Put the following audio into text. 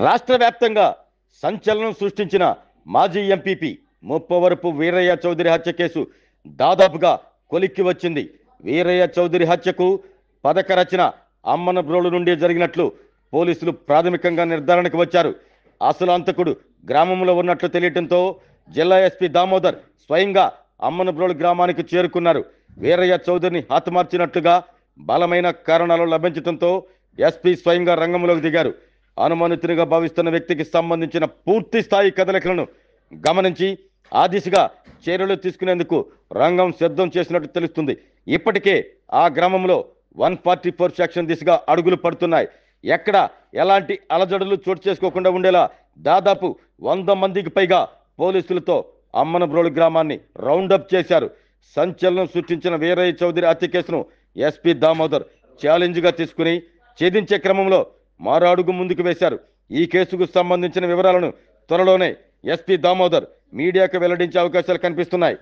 రాష్ట్ర వ్యాప్తంగా సంచలనం సృష్టించిన మాజీ ఎంపీపీ ముప్పవరపు వీరయ్య చౌదరి హత్య కేసు దాదాపుగా కొలిక్కి వచ్చింది. వీరయ్య చౌదరి హత్యకు పథక రచన అమ్మనబ్రోలు నుండి జరిగినట్లు పోలీసులు ప్రాథమికంగా నిర్ధారణకు వచ్చారు. అసలు అంతకుడు గ్రామంలో ఉన్నట్లు తెలియటంతో జిల్లా ఎస్పీ దామోదర్ స్వయంగా అమ్మనబ్రోలు గ్రామానికి చేరుకున్నారు. వీరయ్య చౌదరిని హతమార్చినట్లుగా బలమైన కారణాలు లభించడంతో ఎస్పీ స్వయంగా రంగంలోకి దిగారు. అనుమానితునిగా భావిస్తున్న వ్యక్తికి సంబంధించిన పూర్తి స్థాయి కదలికలను గమనించి ఆ దిశగా చర్యలు తీసుకునేందుకు రంగం సిద్ధం చేసినట్టు తెలుస్తుంది. ఇప్పటికే ఆ గ్రామంలో 144 సెక్షన్ దిశగా అడుగులు పడుతున్నాయి. ఎక్కడ ఎలాంటి అలజడులు చోటు చేసుకోకుండా ఉండేలా దాదాపు 100 మందికి పైగా పోలీసులతో అమ్మనబ్రోలు గ్రామాన్ని రౌండప్ చేశారు. సంచలనం సృష్టించిన వీరయ్య చౌదరి హత్య కేసును ఎస్పీ దామోదర్ ఛాలెంజ్గా తీసుకుని ఛేదించే క్రమంలో మరో అడుగు ముందుకు వేశారు. ఈ కేసుకు సంబంధించిన వివరాలను త్వరలోనే ఎస్పీ దామోదర్ మీడియాకు వెల్లడించే అవకాశాలు కనిపిస్తున్నాయి.